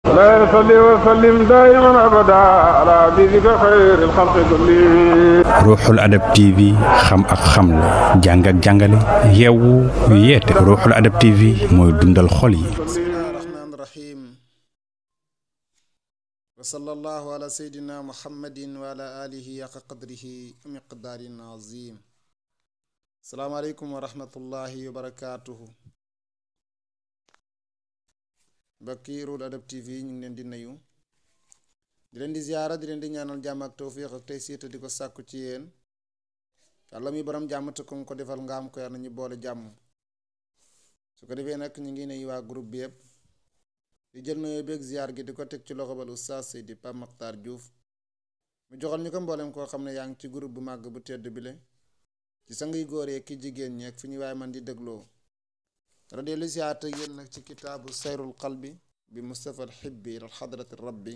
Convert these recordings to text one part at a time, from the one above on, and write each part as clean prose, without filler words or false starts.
لا يصلي وسلم دائما ابدا على حبيبك خير الخلق كلهم. Ruuxul Adab TV xam ak xamle jàng ak jàngale yeewu yeete. Ruuxul Adab TV mooy dundal xol yi. bismillahi rahmaani rahim wa sallallahu ala sayyidina muhammadin wa ala alihi yaqa qadrihi wa miqdaarin azim. asalaamaaleykum wa rahmatullahi wa barakaatuhu. mbokki Ruuxul Adab TV ñu ngi leen di nuyu, di leen di ziyaara, di leen di ñaanal jàmm ak tawfiq ak tey siita di ko sàkku ci yéen. yàlla mi borom jàmm te ko defal nga am ko yàlla ñu boole jàmm. su ko defee nag ñu ngi nuyu waa groupe bi yëpp di jël nuyoo beeg ziyaar gi di ko teg ci loxo bal Oustaz Seydi Pape Makhtar Diouf mu joxal ñu ko mboolem koo xam ne yaa ngi ci groupe bu màgg bu tedd bi le ci sang yu góor yi ki jigéen ñi ak fi ñu waaye man di dégloo. radeelu siyaat ak yéen nag ci kitaabu sayrul qalbi bi Mustafa al Hibbi ila xadrati rabbi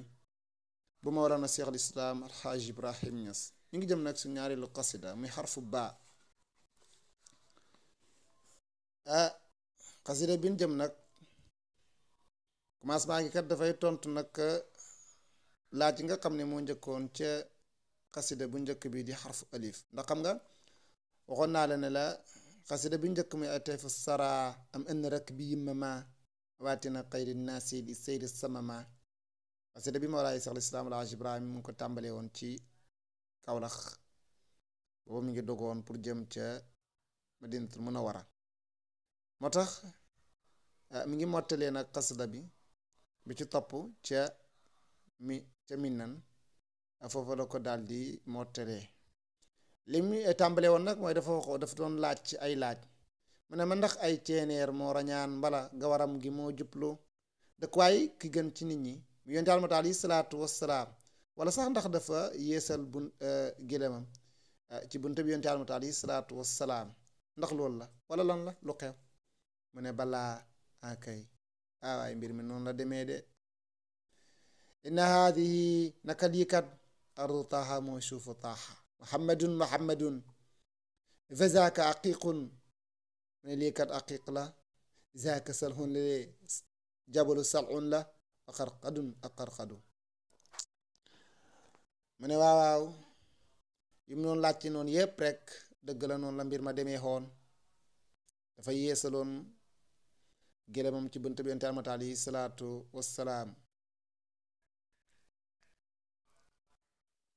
bu Mawlana Cheikh al Islam Alxaaj Ibrahim Ñas. ñu ngi jëm nag su ñaareelu qasida muy xarfu baa. qasida bi ñu jëm nag commencement gi kat dafay tontu nag laaj yi nga xam ne moo njëkkoon ca qasida bu njëkk bi di xarfu alif. ndax xam nga waxoon naa la ne la qasida bi njëkk muy atayfu sara am ënn rek bi yimmama waatina xayri naasi di seydi samama. qasida bi Mawlaay Cheikh al Islam Alxaaj Ibrahim mu ngi ko tàmbalee woon ci Kawlax boobu mi ngi dogoon pour jëm ca Madinatul Munawwara. moo tax mi ngi mottalee nag xasida bi ci topp ca Minnan foofu la ko daal di mottalee. li mu tàmbalee woon nag mooy dafa doon laaj ci ay laaj mu ne ma ndax ay ceeneer moo rañaan mbala gawaram gi moo jublu dëkkuwaay ki gën ci nit ñi mu yonent Yàlla alayhi salaatu wassalaam wala sax ndax dafa yeesal gélémam ci bunte bi yonent Yàlla alayhi salaatu wassalaam ndax loolu la wala lan la lu xew mu ne balaa akay waaye mbir mi noonu la demee de. inna haadihi naka lii kat ardu taaha mooy suufu taaha muhammadun fa zaaka aqiqun mu ne lii kat aqiq la zaaka salhun la jabalu salhun la wa qarqadun ak qarqadu. mu ne waaw yi mu noonu laaj ci noonu yépp rek dëgg la, noonu la mbir ma demee xoon. dafa yeesaloon gélémam ci bunt bi yonent Yàlla alayhi salaatu wassalaam.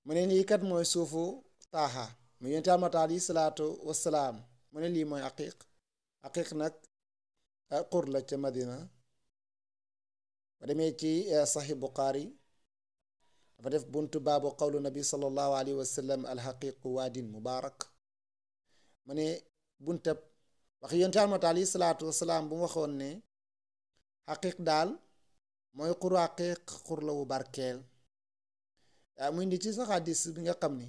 mu ne lii kat mooy suufu taaxa mu yonent Yàlla alayhi salaatu wassalaam. mu ne lii mooy aqiq nag xur la ca Madina. ba demee ci Sahih Bukhari dafa def buntu baabu qawlu nabi sallallahu alayhi wa sallam alxaqiqu waadin mubaarak. mu ne buntab wax yonent Yàlla alayhi salaatu wasalaam bu mu waxoon ne xaqiq daal mooy xuru xaqiq xur la wu barkeel. mu indi ci sax hadis bi nga xam ni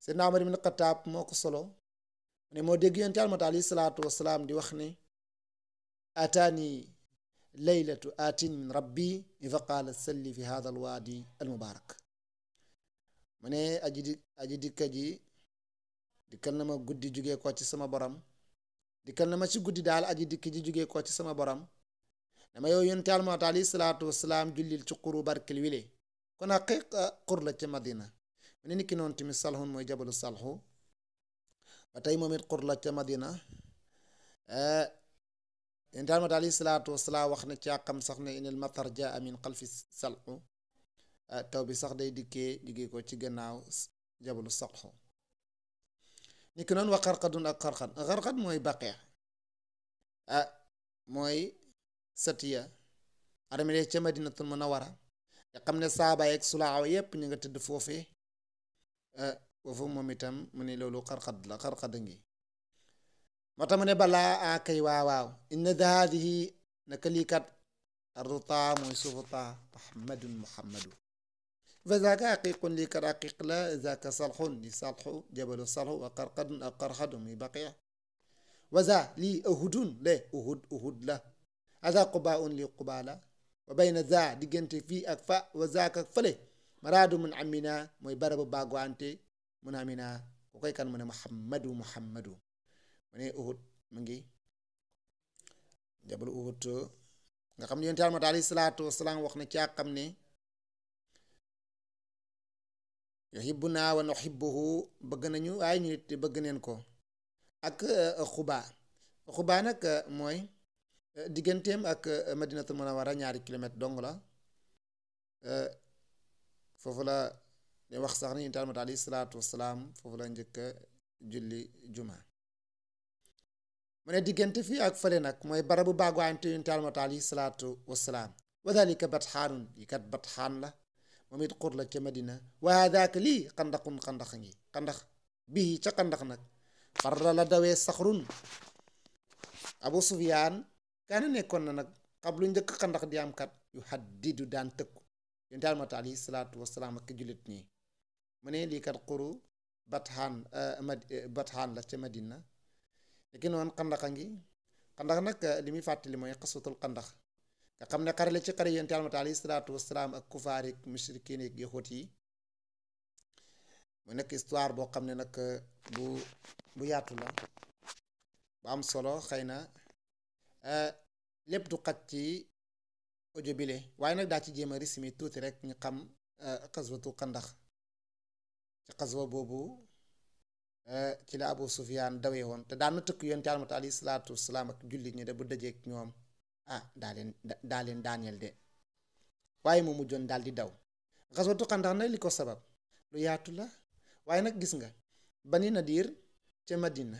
Seydina Umar ibn Xattaab moo ko solo ne moo dégg yonent Yàlla alayhi salaatu wasalaam di wax ne ataani laylatu atin min rabbi fa qaala salli fi hada al waadi al mubaarak. mu ne aji dikka ji dikkal na ma guddi jugee ko ci sama borom dikkal na ma ci guddi daal aji dikk ji jugee ko ci sama borom dama yow yonent Yàlla alayhi salaatu wasalaam jullil ci xuru barkel wile kon xaqiq xur la ca Madina. mu ne niki noonu tamit salhun mooy jabalu salhu ba tey moom it xur la ca Madina. yonent Yàlla alayhi salaatu wasalaam wax na ci àqam sax ne inal matar jaa min xalfi salhu taw bi sax day dikkee jugee ko ci gannaaw jabalu salhu. ni ki noonu wax xarxadun ak xarxad mooy baqee mooy satiya armée ca Madinatul Munawwara nga xam ne saaba yeeg sulaaw yépp ñu nga tëdd foofee foofu moom itam mu ne loolu xarxad ngi. moo tax mu ne balaa akay waawaaw inna haadihi naka lii kat ardu taa mooy suufu taa muhammadu fa zaaka aqiqun lii kat aqiq la zaaka salxun li salxu jabalu salxu wa qarqadun ak qarxadu muy baqia wa za lii uhudun le uhud la aza qubaun li quba la wa bayna za diggante fii ak fa wa zaaka ak fële maraadu mun amina mooy barabu baagwante mun amina ku koy kan mu ne muhammadu mu ne uhud mu ngi jabalu uhud nga xam ne yonent Yàlla alayhi salaatu wasalaam wax na ci ak xam ne yuhibbunaa wa nuhibbuhu bëgg nañu waaye ñu nit bëgg neen ko ak xubaa nag mooy digganteem ak madinatul munawwara 2 kilomètre dong la foofu la day wax sax ni yonent Yàlla alayhi salaatu wasalaam foofu la njëkk julli juma mu ne diggante fii ak fële nag mooy barabu baaguwaante yonent Yàlla alayhi salaatu wasalaam wa dalika batxaanun yi kat batxaan la moom it xur la ca madina wa hadaaka lii xandax ngi xandax bii ca xandax nag farra la dawee saxrun Abu Sufyaan kaana nekkoon na nag xablu njëkk xandax di am kat yu haddidu daan tëkku yonent Yàlla alayhi salaatu wasalaam ak jullit ñi mu ne lii kat xuru batxaan la ca madina léegi noonu xandax a ngi xandax nag li muy fàttali mooy xaswatul xandax nga xam ne xare la ci xare yonent Yàlla alayhi salaatu wasalaam ak kufaar ak mushrikiin ak yaxut yi mu nekk histoire boo xam ne nag bu yaatu la bu am solo xëy na lépp du xaj ci audio bile waaye nag daa ci jéem a risimi tuuti rek ñu xam xaswatu xandax ci xaswa boobu ci la Abu Sufyaan dawee woon te daan na tëkk yonent Yàlla alayhi salaatu wasalaam ak jullit ñi de bu dajeek ñoom daa leen daaneel de waaye mu mujjoon daal di daw xaswatu xandax na li ko sabab lu yaatu la waaye nag gis nga Bani Nadir ca Madina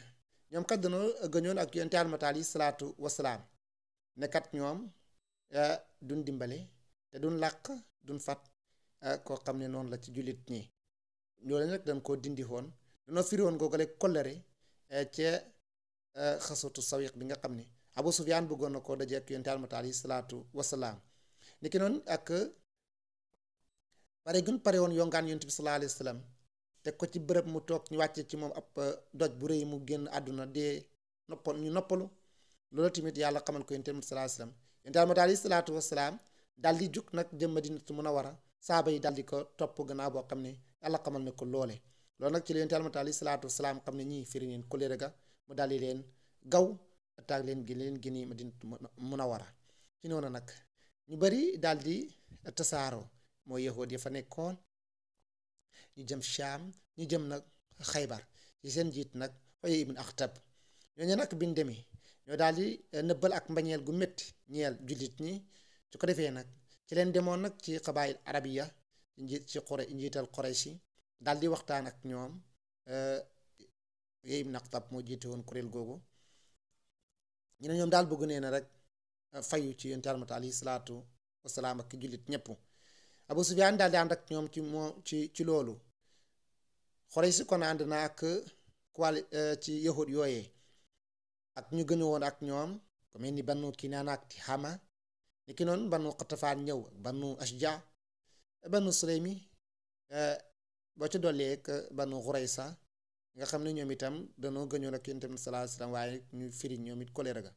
ñoom kat dañoo gëñoon ak yonent Yàlla alayhi salaatu wasalaam nekkat ñoom duñ dimbale te duñ làq duñ fat koo xam ne noonu la ci jullit ñi loolu nag dañ koo dindi woon dañoo firi woon googale kollëre ca xaswatu sawiq bi nga xam ne Abu Sufyaan bëggoon na koo dajee ak yonent Yàlla alayhi salaatu wasalaam ni ki noonu ak pare gun pare woon yongaan yonent bi sallallahu alayhi wa sallam teg ko ci bërëb mu toog ñu wàcce ci moom ab doj bu rëy mu génn àdduna dee ñu noppalu loolu tamit yàlla xamal ko yonent bi sallallahu alayhi wa sallam yonent Yàlla alayhi salaatu wasalaam daal di jug nag jëm Madinatu Munawwara saaba yi daal di ko topp gannaaw boo xam ne yàlla xamal ne ko loole loolu nag ci la yonent Yàlla alayhi salaatu wasalaam xam ne ñii firi neen koléere ga mu daal di leen gaw attaque leen gini Madinatu Munawwara ci noonu nag ñu bari daal di tasaaroo mooy yahuud ya fa nekkoon ñu jëm Shaam ñu jëm nag Xaybar ci seen jiit nag Huyayy ibn Akhtab ñooñu nag biñ demee ñoo daal di nëbbal ak mbañeel gu métti ñeel jullit ñi su ko defee nag ci leen demoon nag ci xabaayil arabiya njiital Quraysh daal di waxtaan ak ñoom Huyayy ibn Akhtab moo jiite woon kuréel googu ñu ne ñoom daal bëgg nee na rek fayu ci yonent Yàlla alayhi salaatu wasalaam ak jullit ñëpp Abu Sufyaan daal di ànd ak ñoom ci loolu Quraysh kon ànd na ak ci yahud yooyee ak ñu gën a woon ak ñoom ku mel ni Banu Kinaana ak Tihama ni ki noonu Banu Qatafaan ñëw ak Banu Ashja Banu Sulaymi boo ci dollee ak Banu Qurayza nga xam ne ñoom itam danoo gëñoon ak yonent bi sallallahu alayhi wasallam waaye ñu firi ñoom it koleera ga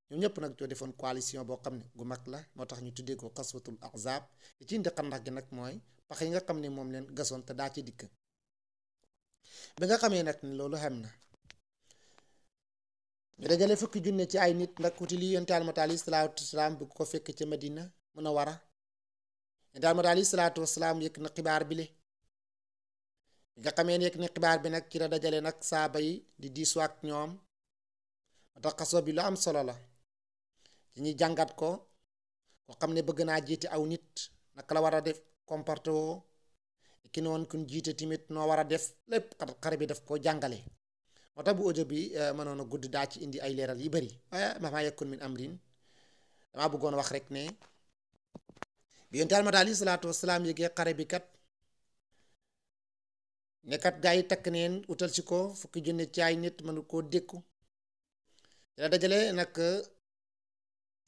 ñoom ñëpp nag ñoo defoon coalition boo xam ne gu mag la moo tax ñu tuddee ko xaswatul ahzab li ci indi xandax gi nag mooy pax yi nga xam ne moom leen gasoon te daa ci dikk bi nga xamee nag ni loolu xam na ñu dajale fukki junne ci ay nit nag wuti li yonent Yàlla alayhi salaatu wasalaam bu ko fekk ca Madina Munawwara yonent Yàlla alayhi salaatu wasalaam yëg na xibaar bi le bi nga xamee ne yëg na xibaar bi nag ci la dajale nag saaba yi di diisoo ak ñoom moo tax xaswa bi lu am solo la ci ñuy jàngat ko koo xam ne bëgg naa jiite aw nit naka la war a def comporté woo ki noonu kun jiite tamit noo war a def lépp xare bi daf koo jàngale moo tax bu audio bi mënoon a gudd daa ci indi ay leeral yu bari waaye maa yakun min amrin damaa bëggoon wax rek ne bi yonent Yàlla alayhi salaatu wasalaam yëgee xare bi kat nekkat gaa yi takk neen utal ci ko fukki junne ci ay nit mënu koo dékku dina dajale nag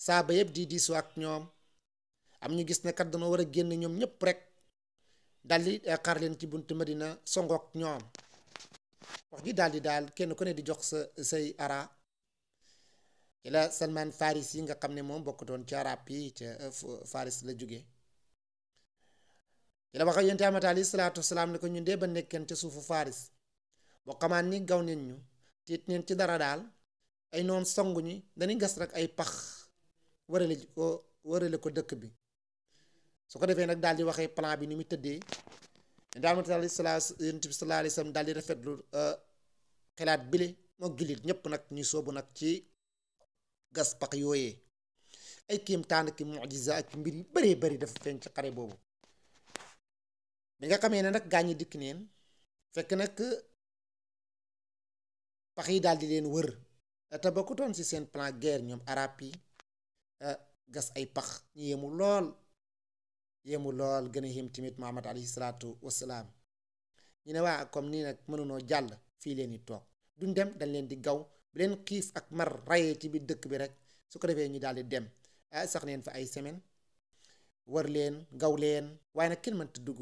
saaba yëpp di diisoo ak ñoom am ñu gis ne kat dañoo war a génn ñoom ñëpp rek daldi xaar leen ci buntu Madina songook ñoom wax ji daal kenn ku ne di jox say ara ci la Salman Faris yi nga xam ne moom bokk doon ci arab yi ca Faris la jóge ci la wax ak yonent Yàlla alayhi salaatu wasalaam ne ko ñun dee ba nekkeen ca suufu Faris boo xamaan ni gaw neen ñu tiit neen ci dara daal ay noon songu ñi dañuy gas rek ay pax wërale ko dëkk bi su ko defee nag daal di waxee plan bi ni mu tëddee daal yonent bi sallallahu alayhi wasallam daal di rafetlu xalaat bile moo jullit ñëpp nag ñu soobu nag ci gas pax yooyee ay kéemtaan ki mujiza ak mbir yu bëree bëri dafa feeñ ci xare boobu bi nga xamee ne nag gaañ ñi dikk neen fekk nag pax yi daal di leen wër te bokkutoon ci seen plan guerre ñoom arab yi gas ay pax ñu yemu lool gën a yem tamit Muhammad alayhi salaatu wasalaam ñu ne waa comme nii nag mënunoo jàll fii leen di toog duñ dem dañ leen di gaw bu leen xiif ak mar rayee ci biir dëkk bi rek su ko defee ñu daal di dem sax neen fa ay semaine wër leen gaw leen waaye nag kenn mënta dugg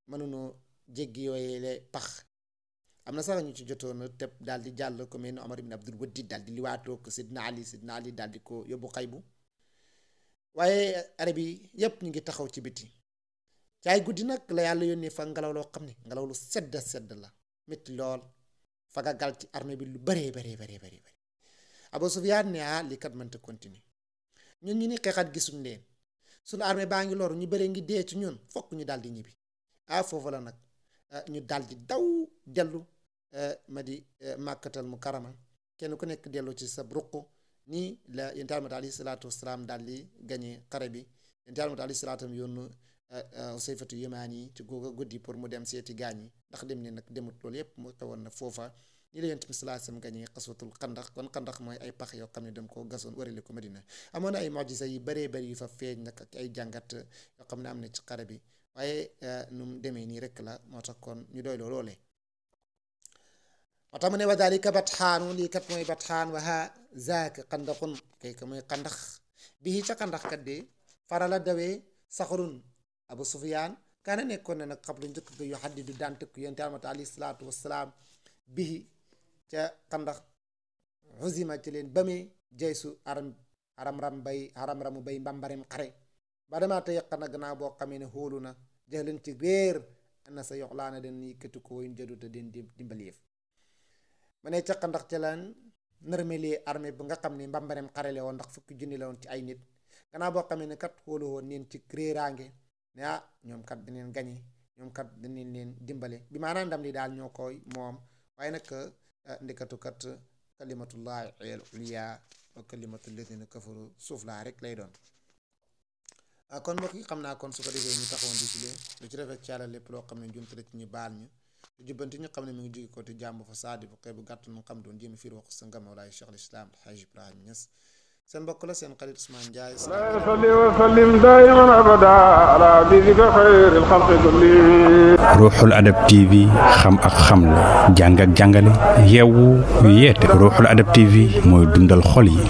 mënunoo jéggi yooyee le pax am na sax ñu ci jotoon a tëb daal di jàll ko mel ni Omar ibn Abdul Wadid daal di liwaatoo ko Sidna Ali daal di ko yóbbu xaybu waaye arab yi yépp ñu ngi taxaw ci biti ci ay guddi nag la yàlla yónnee fa ngelaw loo xam ne ngelaw lu sedd la métti lool fagagal ci armée bi lu bëree bëri Abu Sufyaan ne li kat mënta continuer ñun ñu ni xeexat gisuñ leen suñu armée baa ngi loru ñu bëree ngi dee ci ñun fokk ñu daal di ñibbi foofu la nag ñu daal di daw dellu Makkatal Mukarrama kenn ku nekk dellu ci sa ruq nii la yonent Yàlla alayhi salaatu wasalaam daal di gañe xare bi yonent Yàlla alayhi salaatu yónnu Sayfatu Yamaani ci googa guddi pour mu dem seeti gaañ yi ndax dem ne nag demut loolu yépp mu xewoon na foofa ñi la yonent bi sallallahu alayhi wasallam gañe xaswatul xandax kon xandax mooy ay pax yoo xam ne dañ koo gasoon wërale ko Madina amoon na ay mujisa yi bëree bëri yu fa feeñ nag ak ay jàngat yoo xam ne am na ci xare bi waaye nu mu demee nii rek la moo tax kon ñu doy loolee moo tax mu ne wa dalika batxaanu lii kat mooy batxaan wa ha zaak xandaxun kay ka mooy xandax bii ca xandax kat de farala dawee saxarun Abu Sufyaan kaana nekkoon na nag xablu njëkk ga yu xaddidu daan tëkk yonent Yàlla alayhi salaatu wasalaam bii ca xandax xusima ci leen ba muy jaysu haram ramu bay mbambarim xare ba dama te yàq na gannaaw boo xamee ne xóolu na jëleen ci réer na sa yoxlaana den yëkkati ko woyn jëdu te den dimbalief ma ne ca xandax ca lan nërmelee armée bi nga xam ne mbambarim xare la woon ndax fukki junni la woon ci ay nit gannaaw boo xamee ne kat xóolu woon neen ci réeraange ne ñoom kat daneen gañe ñoom kat daneen leen dimbale bi maanaam ndam li daal ñoo koy moom waaye nag ndikatu kat kalimatullahi al ulya wa kalimatu alladhina kafaru suuf laa rek lay doon kon mbokk yi xam naa kon su ko defee ñu taxawoon di ci leen lu ci rafet ci yàlla lépp loo xam ne jumte ci ñu baal ñu lu jubbanti ñu xam ne mi ngi jóge ko te jàmb fa saadi bu xëy bu gàtt nu xam doon jéem fiir wax sa nga Mawlaay Cheikh al Islam Alhaji Ibrahima Niass seen mbokk la seen xarit Ousmane Ndiaye salli wa sallim daiman abada ala habibika xayril xalqi kulli Ruuxul Adab TV xam ak xamle jàng ak jàngale yeewu yeete Ruuxul Adab TV mooy dundal xol yi